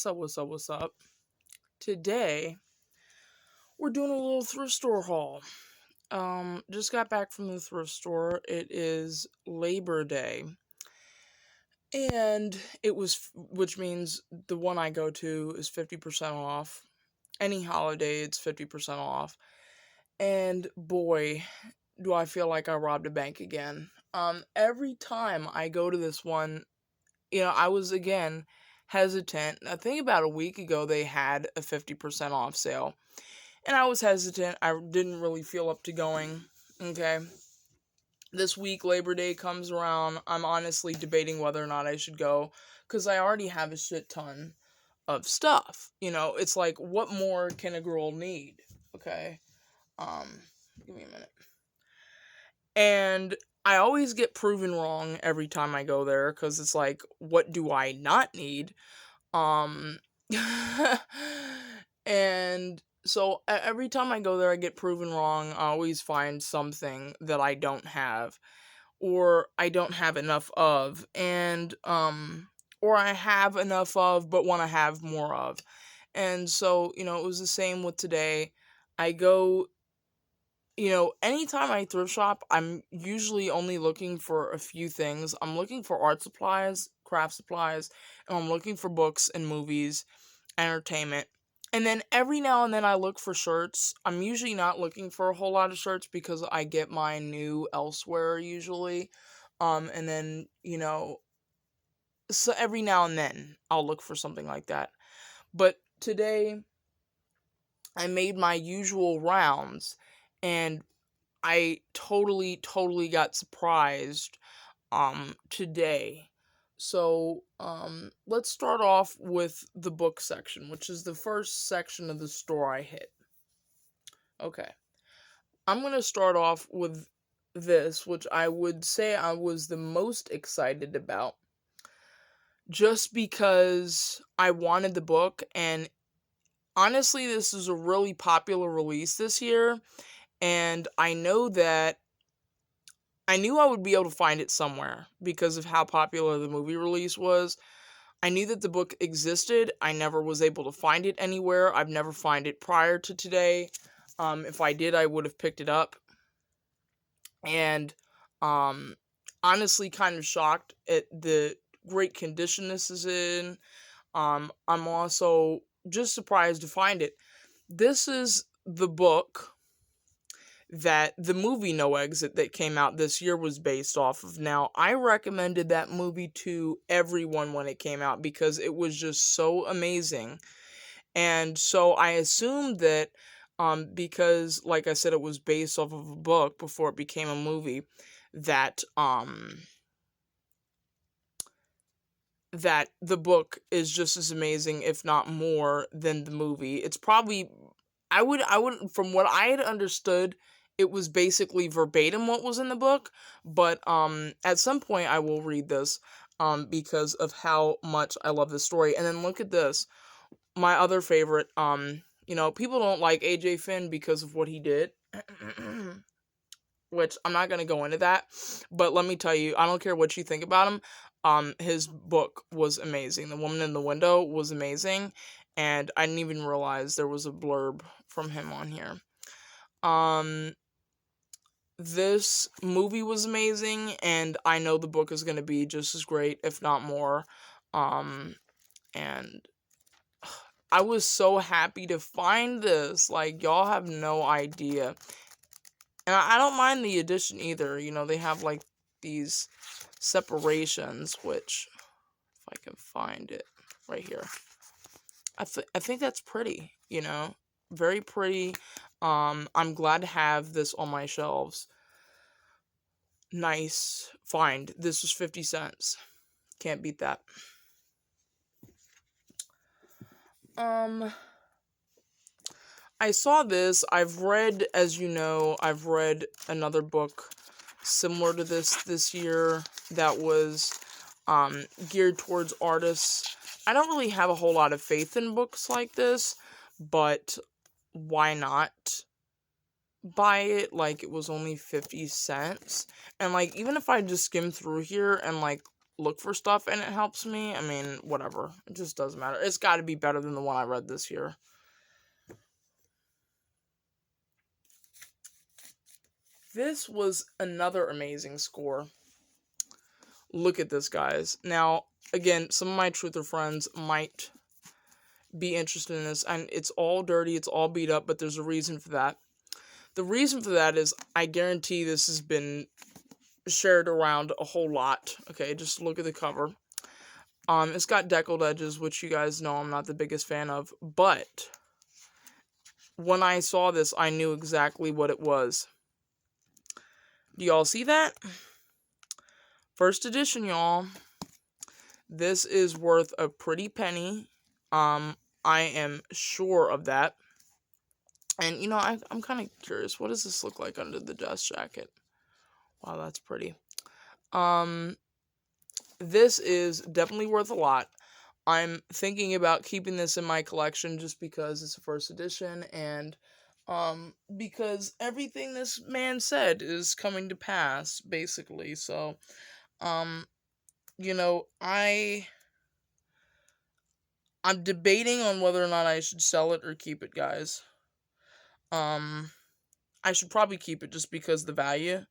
What's up? Today, we're doing a little thrift store haul. Just got back from the thrift store. It is Labor Day, and which means the one I go to is 50% off. Any holiday, it's 50% off. And boy, do I feel like I robbed a bank again. Every time I go to this one, I was again hesitant. I think about a week ago they had a 50% off sale. And I was hesitant. I didn't really feel up to going. Okay. This week, Labor Day comes around. I'm honestly debating whether or not I should go because I already have a shit ton of stuff. It's like, what more can a girl need? Okay. Um, Give me a minute. And I always get proven wrong every time I go there because it's like, what do I not need? Um, and so every time I go there, I get proven wrong. I always find something that I don't have or I don't have enough of, or I have enough of but want to have more of. And so, it was the same with today. I go anytime I thrift shop, I'm usually only looking for a few things. I'm looking for art supplies, craft supplies, and I'm looking for books and movies, entertainment. And then every now and then I look for shirts. I'm usually not looking for a whole lot of shirts because I get mine new elsewhere usually. And then, so every now and then I'll look for something like that. But today I made my usual rounds and I totally got surprised today. So, let's start off with the book section, which is the first section of the store I hit. Okay. I'm going to start off with this, which I would say I was the most excited about just because I wanted the book, and honestly, this is a really popular release this year, and I knew I would be able to find it somewhere because of how popular the movie release was. I knew that the book existed. I never was able to find it anywhere. I've never found it prior to today. If I did, I would have picked it up. And honestly, kind of shocked at the great condition this is in. I'm also just surprised to find it. This is the book that the movie No Exit that came out this year was based off of. Now, I recommended that movie to everyone when it came out because it was just so amazing. And so I assumed that because like I said it was based off of a book before it became a movie that that the book is just as amazing if not more than the movie. It's probably I would from what I had understood it was basically verbatim what was in the book, but at some point I will read this because of how much I love this story. And then look at this. My other favorite, people don't like AJ Finn because of what he did. Which I'm not going to go into that, but let me tell you, I don't care what you think about him. His book was amazing. The Woman in the Window was amazing, and I didn't even realize there was a blurb from him on here. This movie was amazing, and I know the book is going to be just as great, if not more. And I was so happy to find this. Like, y'all have no idea. And I don't mind the edition either. They have like these separations, which if I can find it right here. I think that's pretty, very pretty. I'm glad to have this on my shelves. Nice find. This was 50 cents. Can't beat that. I saw this. I've read another book similar to this year that was geared towards artists. I don't really have a whole lot of faith in books like this, but why not buy it? Like, it was only 50 cents. And like, even if I just skim through here and like look for stuff and it helps me, I mean, whatever. It just doesn't matter. It's got to be better than the one I read this year. This was another amazing score. Look at this, guys. Now, again, some of my truther friends might be interested in this, and it's all dirty, it's all beat up, but there's a reason for that. The reason for that is I guarantee this has been shared around a whole lot. Okay, just look at the cover. It's got deckled edges, which you guys know I'm not the biggest fan of, but when I saw this, I knew exactly what it was. Do y'all see that? First edition, y'all. This is worth a pretty penny. I am sure of that. And, you know, I'm kind of curious. What does this look like under the dust jacket? Wow, that's pretty. This is definitely worth a lot. I'm thinking about keeping this in my collection just because it's a first edition and because everything this man said is coming to pass, basically. So, you know, I'm debating on whether or not I should sell it or keep it, guys. I should probably keep it just because of the value.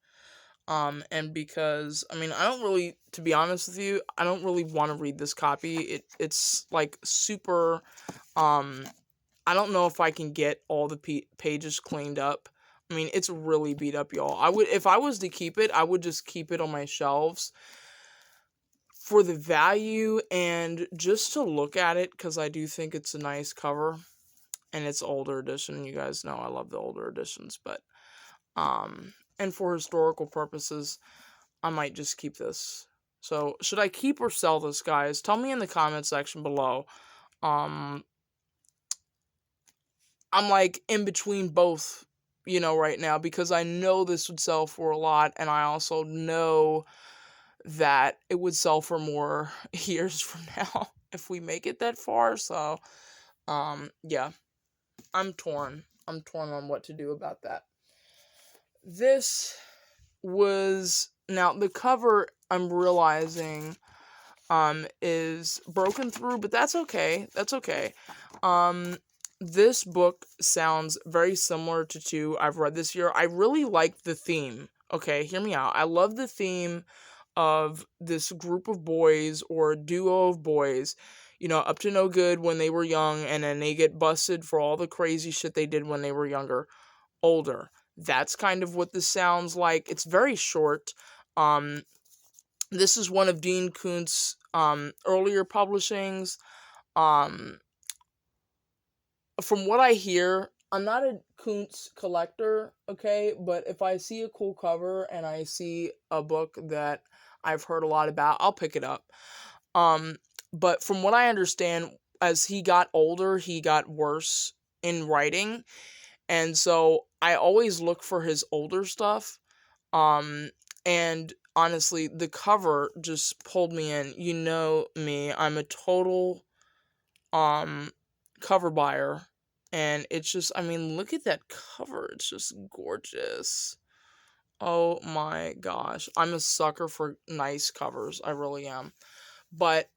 And because, I mean, I don't really, to be honest with you, I don't really want to read this copy. It's like super, I don't know if I can get all the pages cleaned up. I mean, it's really beat up, y'all. If I was to keep it, I would just keep it on my shelves for the value and just to look at it, because I do think it's a nice cover. And it's older edition. You guys know I love the older editions, but, and for historical purposes, I might just keep this. So, should I keep or sell this, guys? Tell me in the comment section below. I'm like in between both, you know, right now, because I know this would sell for a lot, and I also know that it would sell for more years from now if we make it that far. So, yeah, I'm torn. I'm torn on what to do about that. This was, now the cover, I'm realizing, is broken through, but that's okay. That's okay. This book sounds very similar to two I've read this year. I really like the theme. Okay, hear me out. I love the theme of this group of boys or a duo of boys, you know, up to no good when they were young, and then they get busted for all the crazy shit they did when they were older. That's kind of what this sounds like. It's very short. This is one of Dean Koontz's earlier publishings. Um, from what I hear, I'm not a Koontz collector, okay? But if I see a cool cover and I see a book that I've heard a lot about, I'll pick it up. But from what I understand, as he got older, he got worse in writing. And so I always look for his older stuff. And honestly, the cover just pulled me in. You know me, I'm a total cover buyer, and it's just, I mean, look at that cover. It's just gorgeous. Oh my gosh. I'm a sucker for nice covers. I really am. But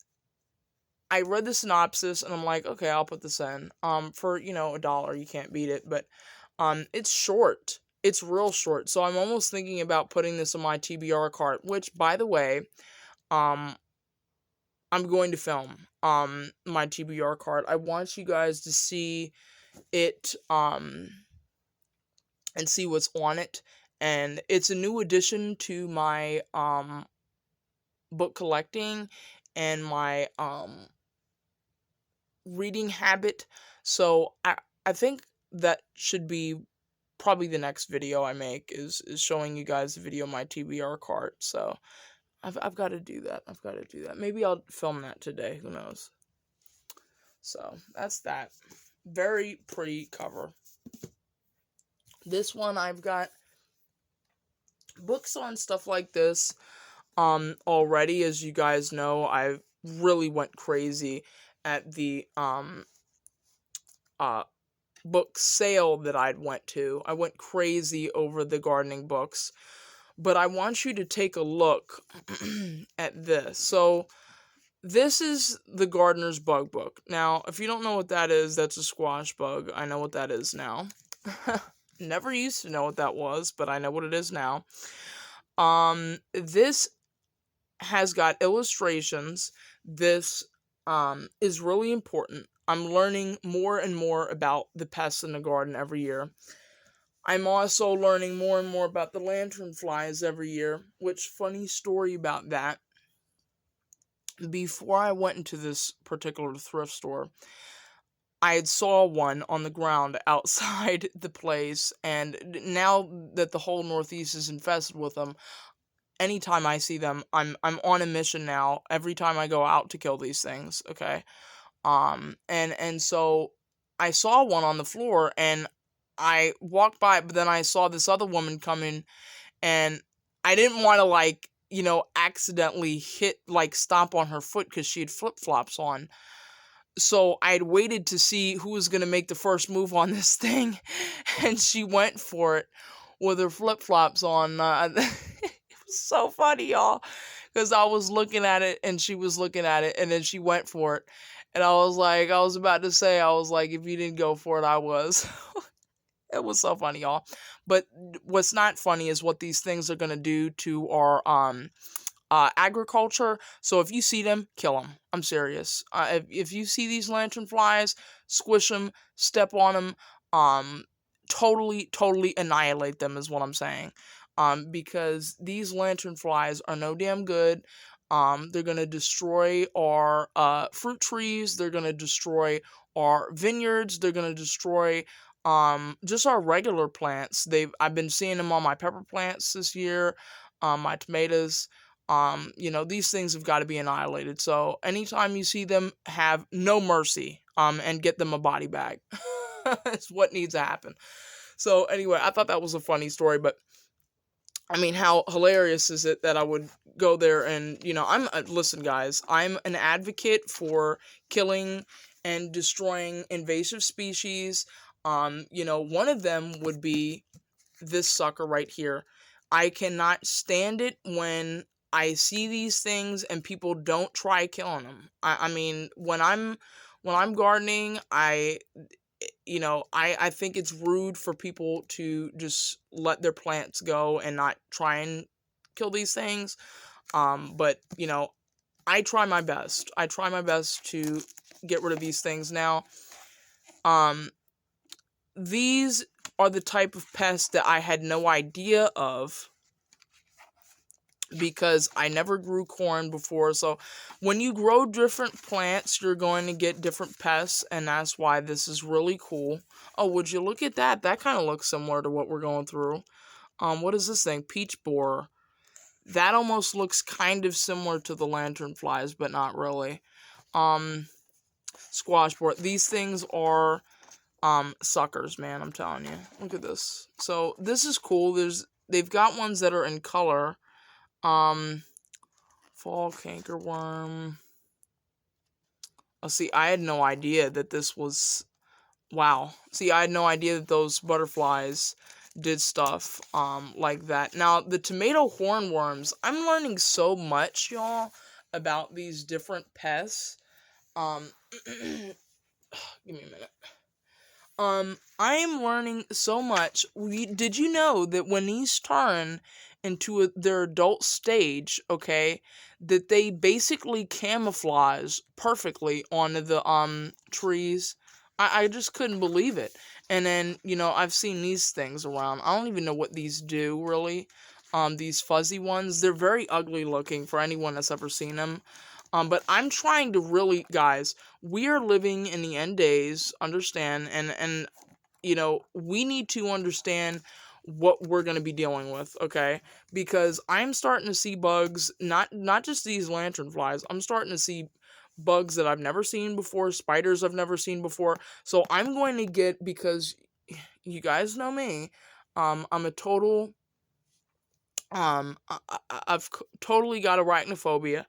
I read the synopsis and I'm like, okay, I'll put this in. For, you know, $1, you can't beat it, but it's short. It's real short. So I'm almost thinking about putting this on my TBR cart, which, by the way, um I'm going to film my TBR cart. I want you guys to see it and see what's on it. And it's a new addition to my book collecting and my reading habit. So I think that should be probably the next video I make is showing you guys a video of my TBR cart. So I've got to do that. I've got to do that. Maybe I'll film that today. Who knows? So that's that. Very pretty cover. This one, I've got books on stuff like this already. As you guys know, I really went crazy at the book sale that I went to. I went crazy over the gardening books. But I want you to take a look at this. So this is the gardener's bug book. Now, if you don't know what that is, that's a squash bug. I know what that is now. Never used to know what that was, but I know what it is now. This has got illustrations. This is really important. I'm learning more and more about the pests in the garden every year. I'm also learning more and more about the lanternflies every year, which, funny story about that. Before I went into this particular thrift store, I had saw one on the ground outside the place, and now that the whole Northeast is infested with them, anytime I see them, I'm on a mission now. Every time I go out to kill these things, okay? And so I saw one on the floor, and I walked by, but then I saw this other woman come in, and I didn't want to, like, accidentally stomp on her foot because she had flip flops on. So I had waited to see who was gonna make the first move on this thing, and she went for it with her flip flops on. It was so funny, y'all, because I was looking at it and she was looking at it, and then she went for it, and I was about to say, I was like, if you didn't go for it, I was. It was so funny, y'all. But what's not funny is what these things are gonna do to our agriculture. So if you see them, kill them. I'm serious. If you see these lanternflies, squish them, step on them, um, totally annihilate them is what I'm saying. Because these lanternflies are no damn good. They're gonna destroy our fruit trees. They're gonna destroy our vineyards. They're gonna destroy just our regular plants. I've been seeing them on my pepper plants this year, my tomatoes. These things have got to be annihilated. So anytime you see them, have no mercy, and get them a body bag. It's what needs to happen. So anyway, I thought that was a funny story, but I mean, how hilarious is it that I would go there and, listen, guys, I'm an advocate for killing and destroying invasive species. One of them would be this sucker right here. I cannot stand it when I see these things and people don't try killing them. I mean, when I'm gardening, I think it's rude for people to just let their plants go and not try and kill these things. But I try my best. I try my best to get rid of these things now. Um, these are the type of pests that I had no idea of because I never grew corn before. So when you grow different plants, you're going to get different pests, and that's why this is really cool. Oh, would you look at that? That kind of looks similar to what we're going through. What is this thing? Peach borer. That almost looks kind of similar to the lanternflies, but not really. Squash borer. These things are suckers, man, I'm telling you. Look at this. So this is cool. They've got ones that are in color. Fall cankerworm. Oh, see, I had no idea that this was. Wow. See, I had no idea that those butterflies did stuff like that. Now, the tomato hornworms, I'm learning so much, y'all, about these different pests. Give me a minute. I am learning so much. Did you know that when these turn into their adult stage, okay, that they basically camouflage perfectly onto the trees? I just couldn't believe it. And then, I've seen these things around. I don't even know what these do, really. These fuzzy ones, they're very ugly looking for anyone that's ever seen them. But I'm trying to really, guys, we are living in the end days, understand, and we need to understand what we're going to be dealing with, okay? Because I'm starting to see bugs, not just these lanternflies. I'm starting to see bugs that I've never seen before, spiders I've never seen before. So I'm going to get, because you guys know me, I'm a total I've totally got arachnophobia.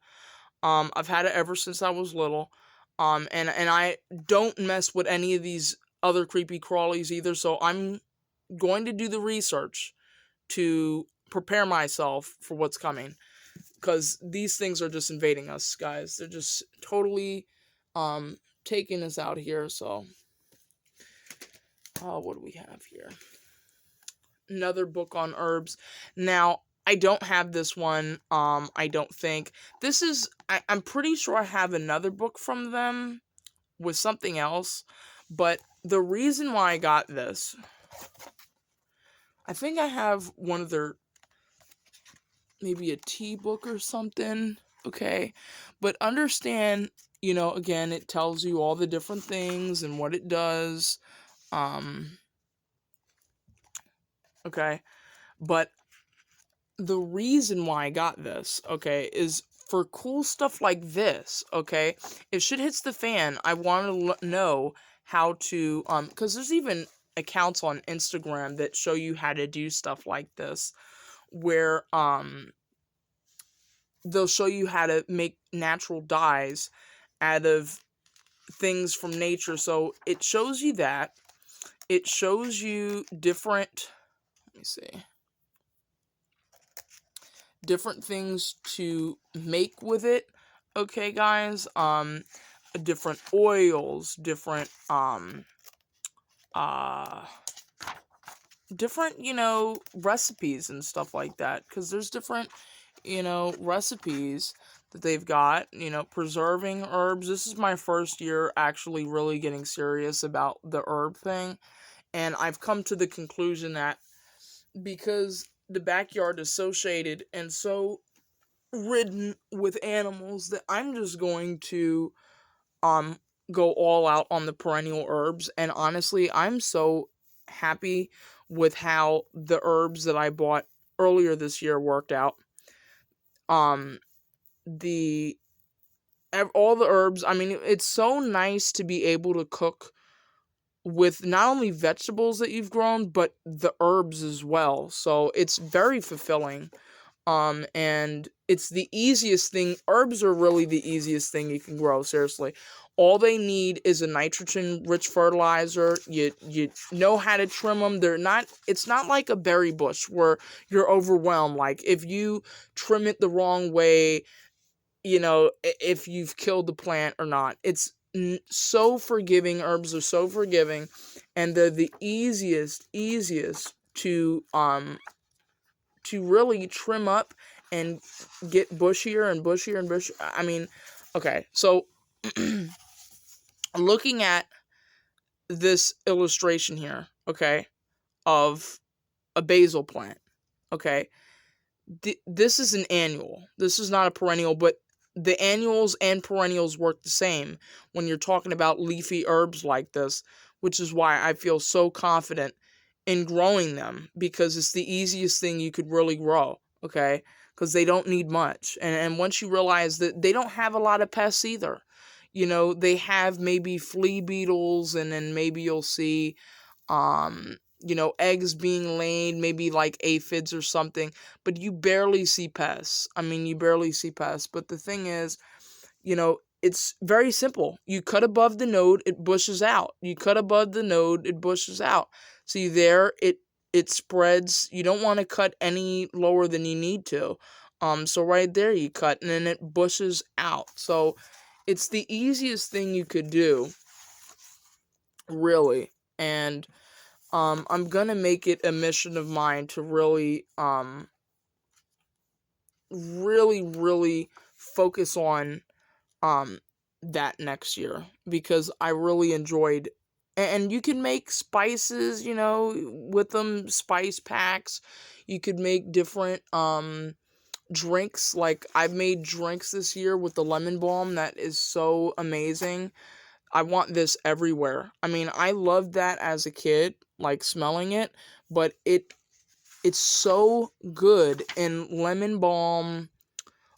I've had it ever since I was little. And I don't mess with any of these other creepy crawlies either, so I'm going to do the research to prepare myself for what's coming, because these things are just invading us, guys. They're just totally taking us out here. So what do we have here? Another book on herbs. Now, I don't have this one. I don't think this is. I'm pretty sure I have another book from them with something else, but the reason why I got this, I think I have one of their, maybe a tea book or something. Okay, but understand, again, it tells you all the different things and what it does. Okay, but the reason why I got this, okay, is for cool stuff like this, okay? If shit hits the fan, I want to know how to, because there's even accounts on Instagram that show you how to do stuff like this, where, they'll show you how to make natural dyes out of things from nature. So it shows you that. It shows you different, let me see, different things to make with it. Okay, guys. Different oils, uh different, recipes and stuff like that, because there's different, recipes that they've got, preserving herbs. This is my first year actually really getting serious about the herb thing, and I've come to the conclusion that because the backyard is so shaded and so ridden with animals, that I'm just going to um go all out on the perennial herbs. And honestly, I'm so happy with how the herbs that I bought earlier this year worked out. Um the all the herbs, I mean, it's so nice to be able to cook with not only vegetables that you've grown, but the herbs as well. So it's very fulfilling. And it's the easiest thing. Herbs are really the easiest thing you can grow, seriously. All they need is a nitrogen rich fertilizer. You know how to trim them. It's not like a berry bush where you're overwhelmed. Like if you trim it the wrong way, if you've killed the plant or not. It's so forgiving. Herbs are so forgiving, and they're the easiest to really trim up and get bushier and bushier and bushier. I mean, okay, so looking at this illustration here, okay, of a basil plant, okay, this is an annual. This is not a perennial, but the annuals and perennials work the same when you're talking about leafy herbs like this, which is why I feel so confident in growing them, because it's the easiest thing you could really grow, okay? Because they don't need much. And once you realize that they don't have a lot of pests either, they have maybe flea beetles, and then maybe you'll see eggs being laid, maybe like aphids or something, but you barely see pests. I mean, you barely see pests. But the thing is, it's very simple. You cut above the node, it bushes out. You cut above the node, it bushes out. See there, it spreads. You don't want to cut any lower than you need to. So right there you cut, and then it bushes out. So it's the easiest thing you could do, really. And I'm gonna make it a mission of mine to really focus on um that next year, because I really enjoyed. And you can make spices, with them, spice packs. You could make different drinks. Like I've made drinks this year with the lemon balm that is so amazing. I want this everywhere. I mean, I loved that as a kid, like smelling it, but it's so good in lemon balm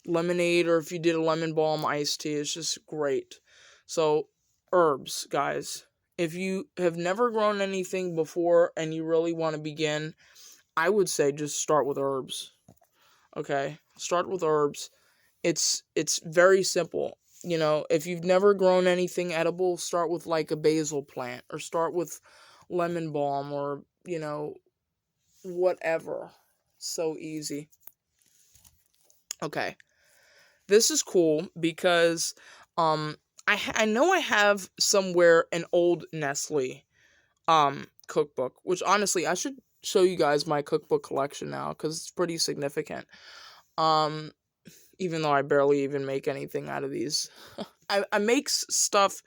lemonade, or if you did a lemon balm iced tea, it's just great. So, herbs, guys. If you have never grown anything before and you really want to begin, I would say just start with herbs. Okay? Start with herbs. It's very simple. If you've never grown anything edible, start with like a basil plant, or start with lemon balm, or whatever. So easy. Okay. This is cool because um I know I have somewhere an old Nestle cookbook, which honestly I should show you guys my cookbook collection now cuz it's pretty significant. Um even though I barely even make anything out of these. I make stuff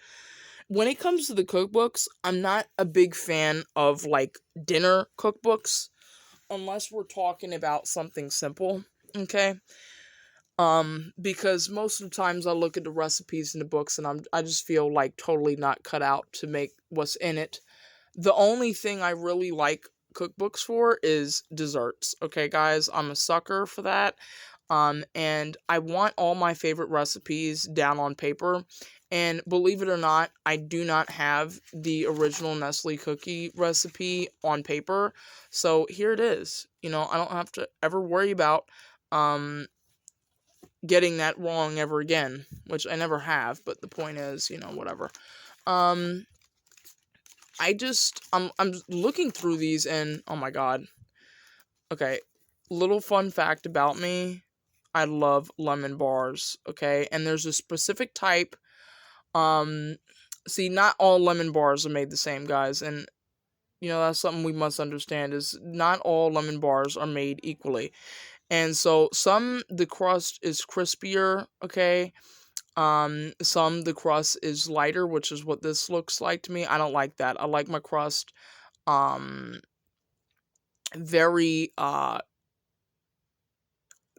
when it comes to the cookbooks. I'm not a big fan of like dinner cookbooks unless we're talking about something simple, okay? Because most of the times I look at the recipes in the books and I just feel like totally not cut out to make what's in it. The only thing I really like cookbooks for is desserts. Okay, guys, I'm a sucker for that. And I want all my favorite recipes down on paper. And believe it or not, I do not have the original Nestle cookie recipe on paper. So here it is. I don't have to ever worry about um getting that wrong ever again, which I never have, but the point is, whatever. Um I'm looking through these and oh my god. Okay, little fun fact about me. I love lemon bars, okay? And there's a specific type. Um See, not all lemon bars are made the same, guys, and that's something we must understand is not all lemon bars are made equally. And so the crust is crispier, okay? The crust is lighter, which is what this looks like to me. I don't like that. I like my crust um very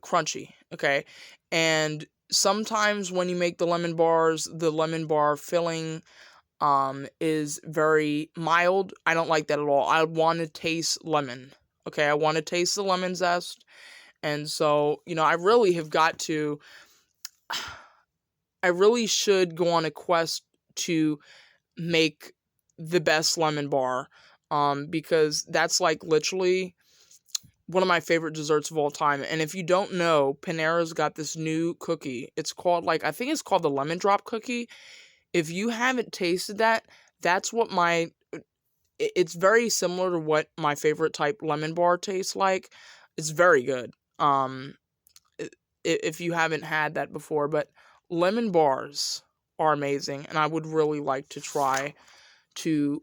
crunchy, okay? And sometimes when you make the lemon bars, the lemon bar filling is very mild. I don't like that at all. I want to taste lemon. Okay, I want to taste the lemon zest. And so, I really have got to I really should go on a quest to make the best lemon bar because that's like literally one of my favorite desserts of all time. And if you don't know, Panera's got this new cookie. It's called I think it's called the lemon drop cookie. If you haven't tasted that, that's what it's very similar to what my favorite type lemon bar tastes like. It's very good. I- if you haven't had that before, but lemon bars are amazing and I would really like to try to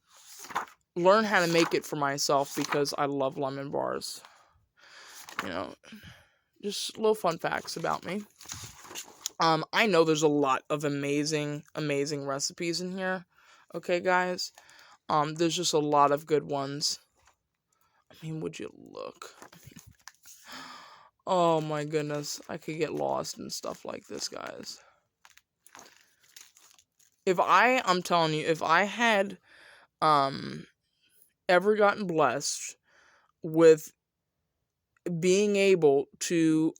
learn how to make it for myself because I love lemon bars. You know, just little fun facts about me. I know there's a lot of amazing, amazing recipes in here. Okay, guys. There's just a lot of good ones. I mean, would you look? Oh my goodness, I could get lost in stuff like this, guys. I'm telling you, if I had um ever gotten blessed with being able to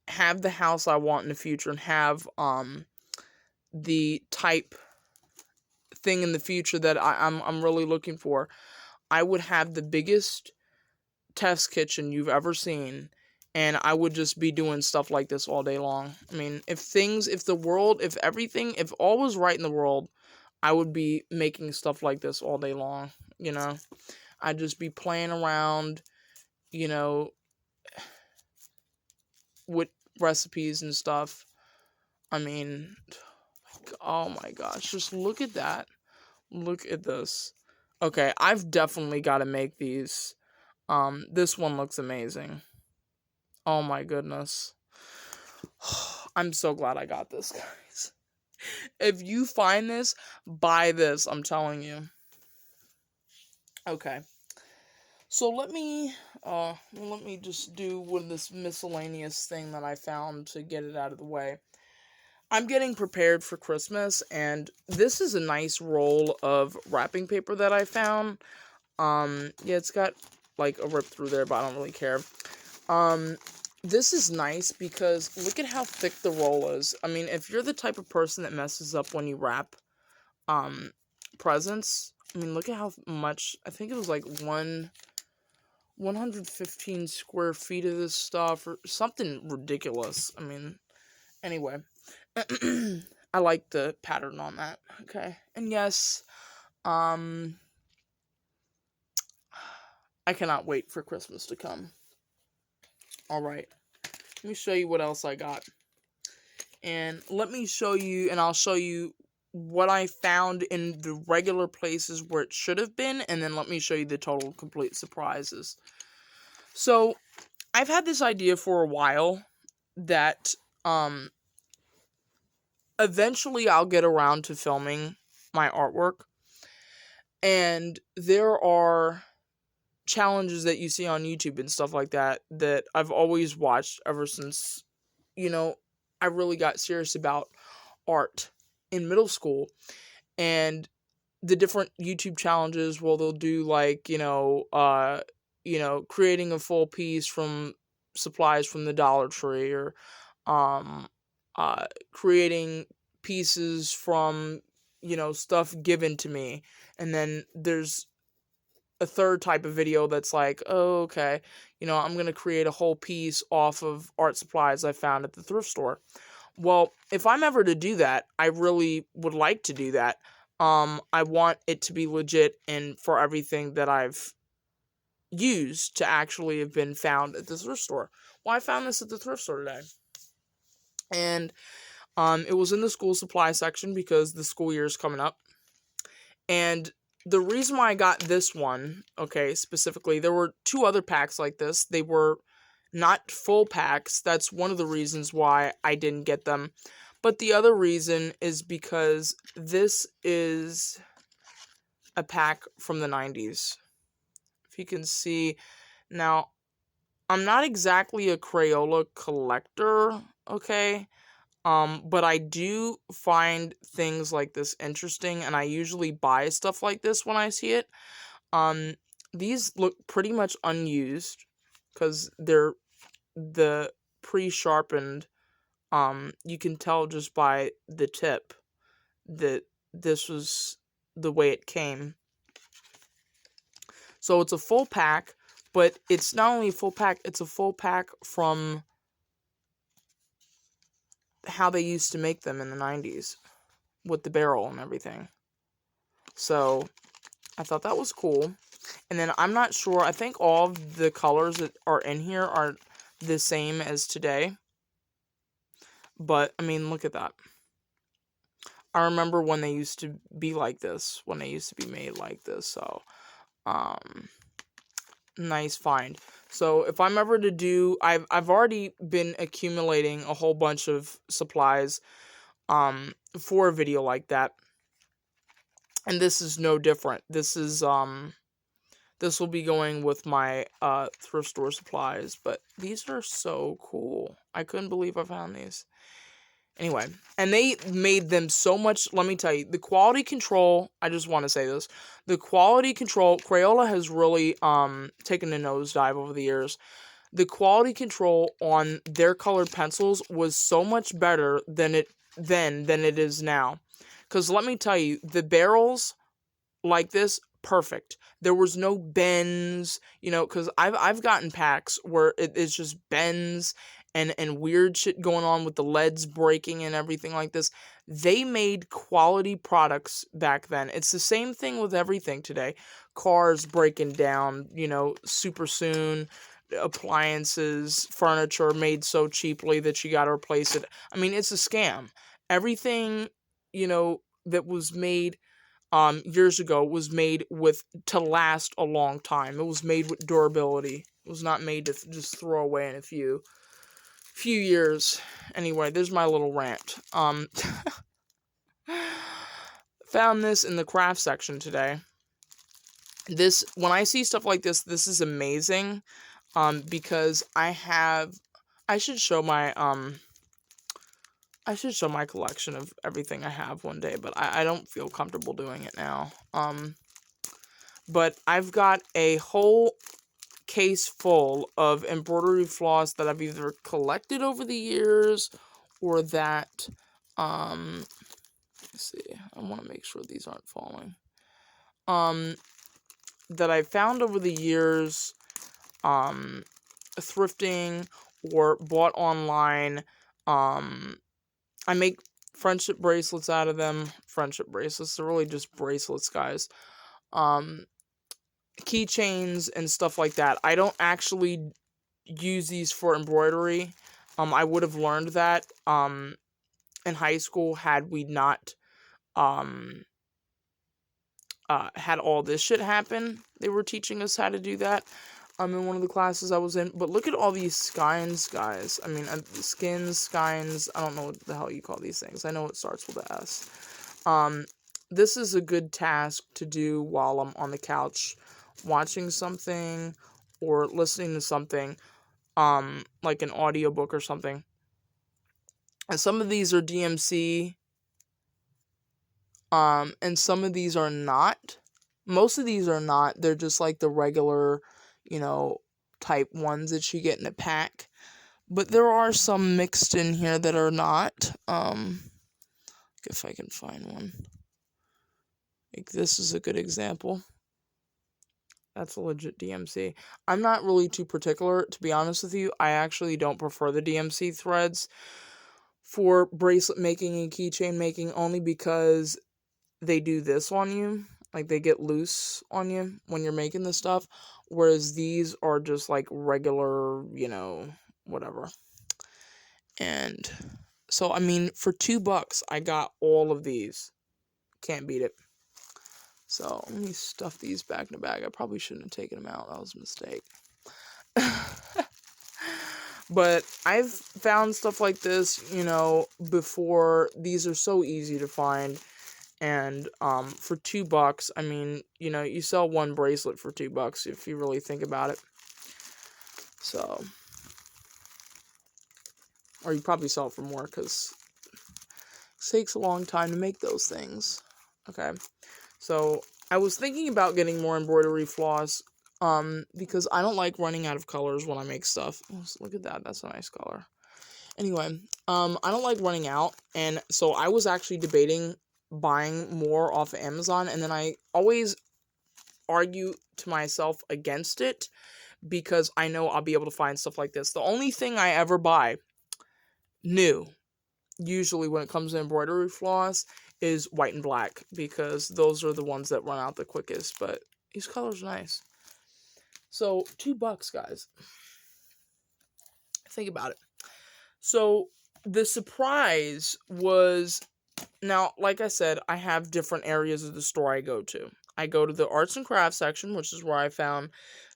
have the house I want in the future and have the type thing in the future that I'm really looking for, I would have the biggest test kitchen you've ever seen, and I would just be doing stuff like this all day long. I mean, if all was right in the world, I would be making stuff like this all day long, you know? I'd just be playing around, you know, with recipes and stuff. I mean, oh my gosh, just look at that. Look at this. Okay, I've definitely got to make these. This one looks amazing. Oh my goodness. I'm so glad I got this, guys. If you find this, buy this, I'm telling you. Okay. So let me just do with this miscellaneous thing that I found to get it out of the way. I'm getting prepared for Christmas and this is a nice roll of wrapping paper that I found. Yeah, it's got like a rip through there, but I don't really care. Um, this is nice because look at how thick the roll is. I mean, if you're the type of person that messes up when you wrap um presents, I mean, look at how much. I think it was like 115 square feet of this stuff or something ridiculous. I mean, anyway, I like the pattern on that. Okay, and yes, um I cannot wait for Christmas to come. Alright, let me show you what else I got. And let me show you, and I'll show you what I found in the regular places where it should have been, and then let me show you the total complete surprises. So, I've had this idea for a while that eventually I'll get around to filming my artwork. And there are challenges that you see on YouTube and stuff like that that I've always watched ever since, I really got serious about art in middle school. And the different YouTube challenges, well, they'll do like, creating a full piece from supplies from the Dollar Tree, or um creating pieces from, stuff given to me. And then there's a third type of video that's like, oh, okay, I'm going to create a whole piece off of art supplies I found at the thrift store. Well, if I'm ever to do that, I really would like to do that. I want it to be legit and for everything that I've used to actually have been found at the thrift store. Well, I found this at the thrift store today. And it was in the school supply section because the school year is coming up. And the reason why I got this one, okay, specifically, there were 2 other packs like this. They were not full packs. That's one of the reasons why I didn't get them. But the other reason is because this is a pack from the 90s. If you can see. Now, I'm not exactly a Crayola collector, okay? But I do find things like this interesting, and I usually buy stuff like this when I see it. These look pretty much unused, because they're the pre-sharpened. You can tell just by the tip that this was the way it came. So it's a full pack, but it's not only a full pack, it's a full pack from how they used to make them in the 90s with the barrel and everything. So I thought that was cool. And then I'm not sure, I think all of the colors that are in here are the same as today. But, I mean, look at that. I remember when they used to be like this, when they used to be made like this. So, nice find. So if I'm ever to do, I've already been accumulating a whole bunch of supplies for a video like that. And this is no different. This will be going with my thrift store supplies, but these are so cool. I couldn't believe I found these. Anyway, and they made them so much, let me tell you, the quality control, I just want to say this, the quality control, Crayola has really taken a nosedive over the years. The quality control on their colored pencils was so much better than it is now. Because let me tell you, the barrels like this, perfect. There was no bends, because I've gotten packs where it's just bends and weird shit going on with the leads breaking and everything like this. They made quality products back then. It's the same thing with everything today. Cars breaking down, super soon. Appliances, furniture made so cheaply that you got to replace it. I mean, it's a scam. Everything, that was made years ago was made to last a long time. It was made with durability. It was not made to just throw away in a few years. Anyway, there's my little rant. Found this in the craft section today. When I see stuff like this is amazing. Because I should show my collection of everything I have one day, but I don't feel comfortable doing it now. But I've got a whole case full of embroidery floss that I've either collected over the years or that, let's see, I want to make sure these aren't falling, that I found over the years, thrifting or bought online. I make friendship bracelets out of them. Friendship bracelets, they're really just bracelets, guys. keychains and stuff like that. I don't actually use these for embroidery. I would have learned that in high school had we not um had all this shit happen. They were teaching us how to do that in one of the classes I was in. But look at all these skins, guys. I mean, skins, skins. I don't know what the hell you call these things. I know it starts with a S. This is a good task to do while I'm on the couch watching something or listening to something, like an audiobook or something. And some of these are DMC, and some of these are not. Most of these are not. They're just like the regular, type ones that you get in a pack. But there are some mixed in here that are not. If I can find one. Like this is a good example. That's a legit DMC. I'm not really too particular, to be honest with you. I actually don't prefer the DMC threads for bracelet making and keychain making, only because they do this on you. Like, they get loose on you when you're making this stuff. Whereas these are just like regular, whatever. And so, I mean, for $2, I got all of these. Can't beat it. So, let me stuff these back in the bag. I probably shouldn't have taken them out. That was a mistake. But I've found stuff like this, before. These are so easy to find. And for $2, I mean, you sell one bracelet for $2 if you really think about it. So, or you probably sell it for more, because it takes a long time to make those things. Okay, so I was thinking about getting more embroidery floss, because I don't like running out of colors when I make stuff. Oh, look at that, that's a nice color. Anyway, I don't like running out, and so I was actually debating buying more off of Amazon, and then I always argue to myself against it, because I know I'll be able to find stuff like this. The only thing I ever buy new, usually when it comes to embroidery floss, is white and black, because those are the ones that run out the quickest. But these colors are nice. So $2, guys. Think about it. So the surprise was, now, like I said, I have different areas of the store I go to. I go to the arts and crafts section, which is where I found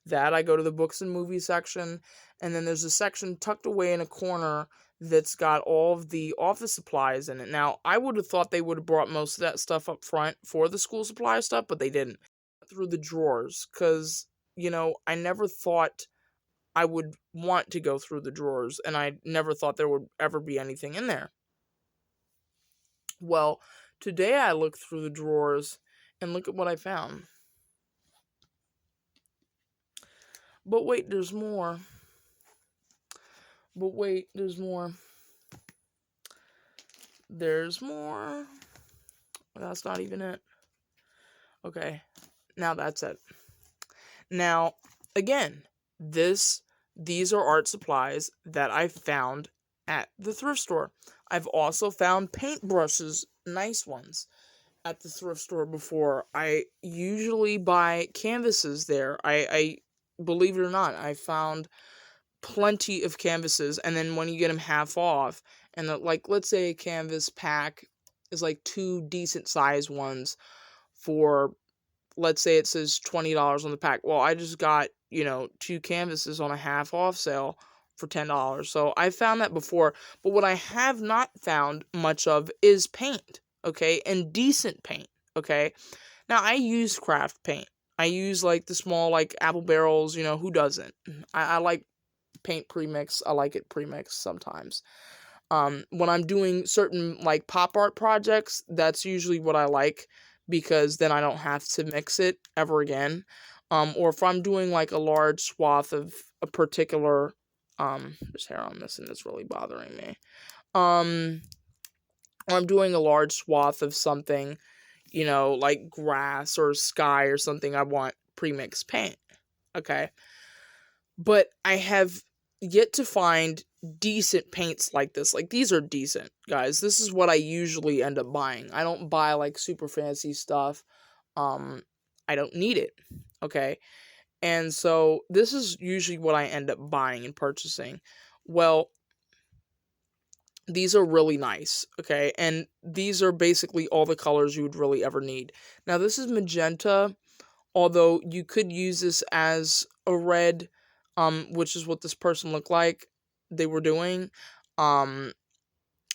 that. I go to the books and movies section, and then there's a section tucked away in a corner that's got all of the office supplies in it. Now, I would have thought they would have brought most of that stuff up front for the school supply stuff, but they didn't. Through the drawers, because, I never thought I would want to go through the drawers, and I never thought there would ever be anything in there. Well, today I looked through the drawers, and look at what I found. But wait, there's more. But wait, there's more. There's more. That's not even it. Okay, now that's it. Now, again, these are art supplies that I found at the thrift store. I've also found paintbrushes, nice ones, at the thrift store before. I usually buy canvases there. I believe it or not, I found plenty of canvases, and then when you get them half off, and let's say a canvas pack is like 2 decent sized ones for, let's say it says $20 on the pack. Well, I just got, 2 canvases on a half off sale for $10. So I found that before. But what I have not found much of is paint, okay? And decent paint, okay? Now, I use craft paint. I use like the small, like apple barrels, who doesn't? I like paint premix. I like it premixed sometimes. When I'm doing certain like pop art projects, that's usually what I like, because then I don't have to mix it ever again. Or if I'm doing like a large swath of a particular, there's hair on this and it's really bothering me. Or I'm doing a large swath of something, like grass or sky or something, I want premixed paint. Okay. But I have yet to find decent paints like this. Like, these are decent, guys. This is what I usually end up buying. I don't buy like super fancy stuff. I don't need it, okay? And so this is usually what I end up buying and purchasing. Well, these are really nice, okay? And these are basically all the colors you would really ever need. Now, this is magenta, although you could use this as a red, which is what this person looked like they were doing. Um,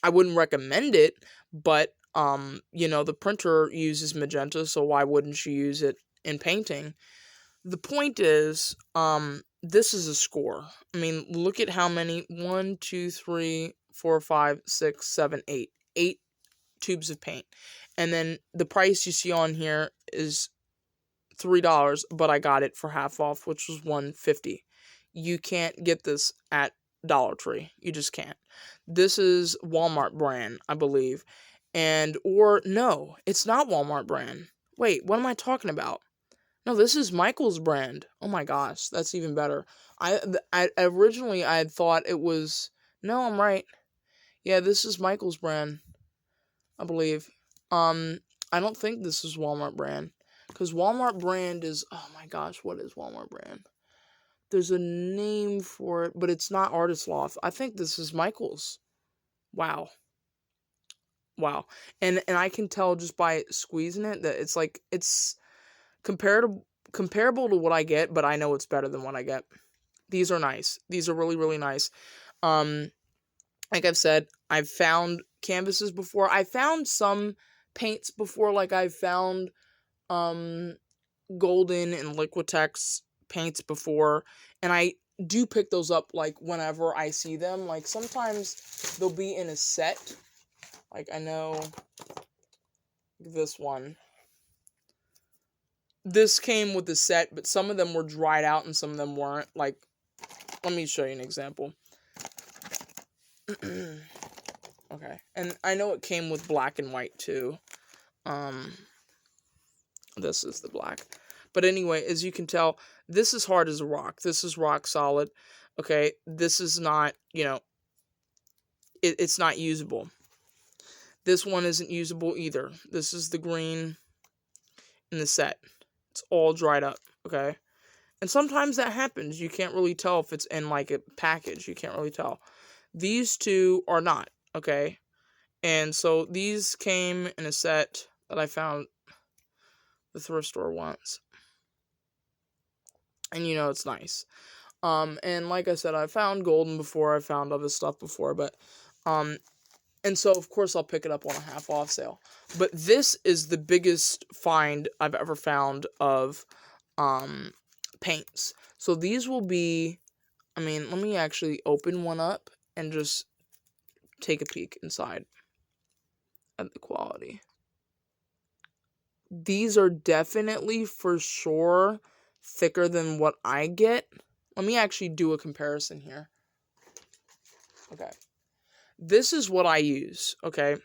I wouldn't recommend it, but the printer uses magenta, so why wouldn't you use it in painting? The point is, this is a score. I mean, look at how many 1, 2, 3, 4, 5, 6, 7, 8. 8 tubes of paint. And then the price you see on here is $3, but I got it for half off, which was $1.50. You can't get this at Dollar Tree. You just can't. This is Walmart brand, I believe. Or no, it's not Walmart brand. Wait, what am I talking about? No, this is Michael's brand. Oh my gosh, that's even better. I originally I had thought it was. No, I'm right. Yeah, this is Michael's brand, I believe. Um, I don't think this is Walmart brand, because Walmart brand is. Oh my gosh, what is Walmart brand? There's a name for it, but it's not Artist Loft. I think this is Michael's. Wow, wow, and I can tell just by squeezing it that it's like it's comparable to what I get, but I know it's better than what I get. These are nice. These are really, really nice. Um, like I've said, I've found canvases before. I found some paints before, like I've found um golden and Liquitex paints before, and I do pick those up like whenever I see them. Like sometimes they'll be in a set. Like I know this one. This came with the set, but some of them were dried out and some of them weren't. Like, let me show you an example. Okay, and I know it came with black and white too. This is the black. But anyway, as you can tell, this is hard as a rock. This is rock solid. Okay, this is not, it's not usable. This one isn't usable either. This is the green in the set. It's all dried up, okay? And sometimes that happens. You can't really tell if it's in like a package. You can't really tell. These two are not, okay? And so these came in a set that I found the thrift store once. And it's nice. And like I said, I found golden before, I found other stuff before, but and so of course I'll pick it up on a half off sale. But this is the biggest find I've ever found of paints. So these will be, let me actually open one up and just take a peek inside at the quality. These are definitely for sure thicker than what I get. Let me actually do a comparison here. Okay. This is what I use, okay?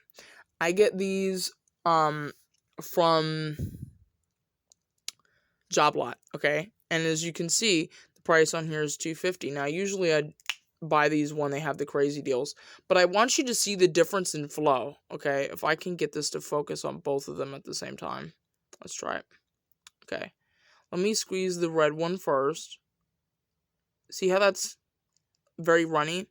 I get these from Job Lot, okay? And as you can see, the price on here is $2.50. Now, usually I buy these when they have the crazy deals, but I want you to see the difference in flow, okay? If I can get this to focus on both of them at the same time. Let's try it. Okay. Let me squeeze the red one first. See how that's very runny?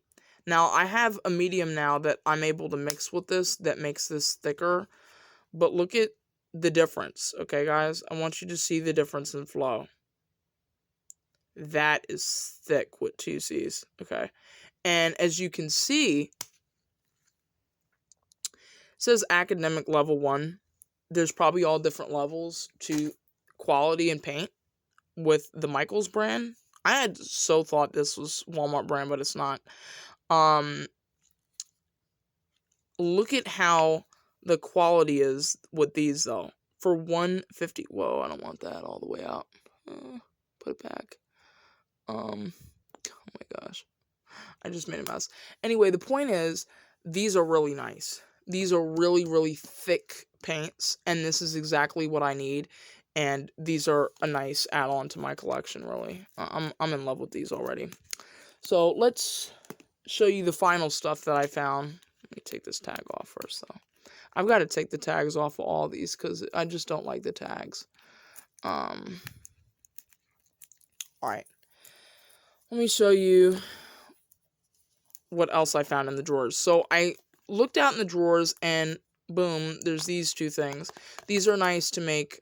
Now, I have a medium now that I'm able to mix with this that makes this thicker. But look at the difference, okay, guys? I want you to see the difference in flow. That is thick with 2 C's, okay? And as you can see, it says academic level 1. There's probably all different levels to quality and paint with the Michaels brand. I had so thought this was Walmart brand, but it's not. Look at how the quality is with these though. For $1.50. Whoa, I don't want that all the way out. Put it back. Oh my gosh. I just made a mess. Anyway, the point is, these are really nice. These are really, really thick paints, and this is exactly what I need. And these are a nice add-on to my collection, really. I'm in love with these already. So let's show you the final stuff that I found. Let me take this tag off first, though. I've got to take the tags off of all these because I just don't like the tags. Alright. Let me show you what else I found in the drawers. So I looked out in the drawers and boom, there's these two things. These are nice to make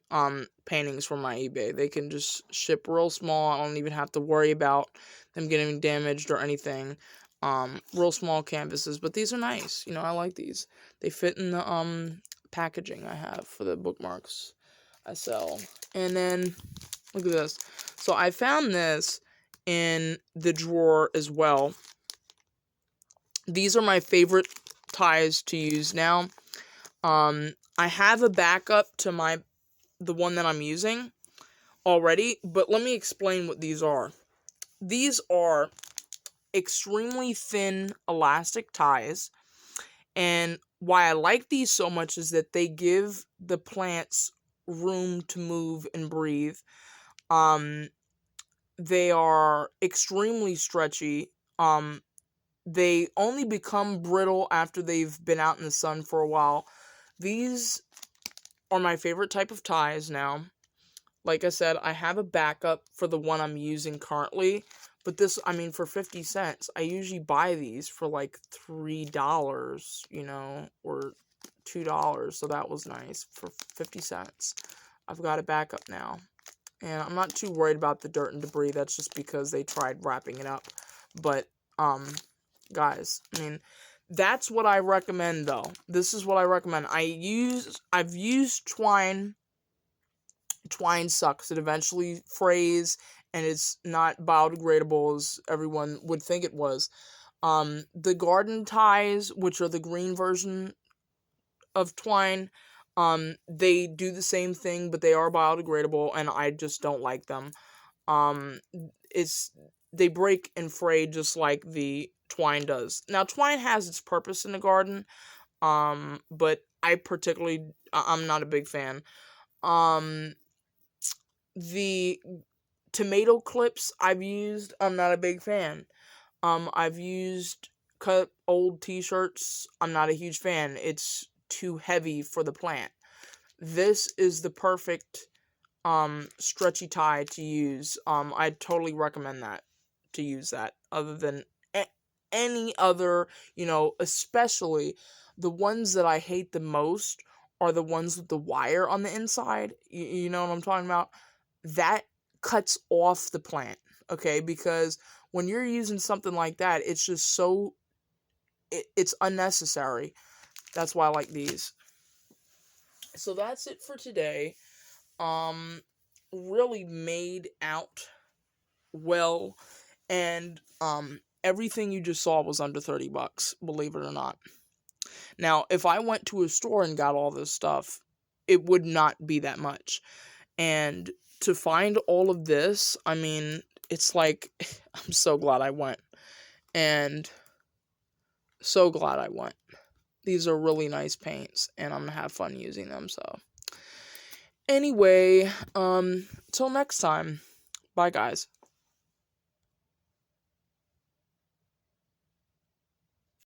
paintings from my eBay. They can just ship real small. I don't even have to worry about them getting damaged or anything. Real small canvases, but these are nice. You know, I like these. They fit in the packaging I have for the bookmarks I sell. And then look at this. So I found this in the drawer as well. These are my favorite ties to use now. I have a backup to the one that I'm using already, but let me explain what these are. These are extremely thin elastic ties, and why I like these so much is that they give the plants room to move and breathe. They are extremely stretchy. They only become brittle after they've been out in the sun for a while. These are my favorite type of ties now. Like I said, I have a backup for the one I'm using currently. But this, I mean, for 50 cents, I usually buy these for like $3, you know, or $2. So that was nice for 50 cents. I've got a backup now. And I'm not too worried about the dirt and debris. That's just because they tried wrapping it up. But, guys, I mean, that's what I recommend, though. This is what I recommend. I've used twine. Twine sucks. It eventually frays, and it's not biodegradable as everyone would think it was. The garden ties, which are the green version of twine, they do the same thing, but they are biodegradable, and I just don't like them. Um, they break and fray just like the twine does. Now, twine has its purpose in the garden, but I'm not a big fan. The tomato clips I'm not a big fan. I've used cut old t-shirts. I'm not a huge fan. It's too heavy for the plant. This is the perfect stretchy tie to use. I totally recommend that to use that other than any other, especially the ones that I hate the most are the ones with the wire on the inside. You know what I'm talking about? That cuts off the plant, okay? Because when you're using something like that, it's just it's unnecessary. That's why I like these. So that's it for today. Really made out well, and everything you just saw was under $30, believe it or not. Now, if I went to a store and got all this stuff, it would not be that much. And to find all of this, I mean, it's like, I'm so glad I went. And so glad I went. These are really nice paints, and I'm going to have fun using them, so. Anyway, till next time. Bye, guys.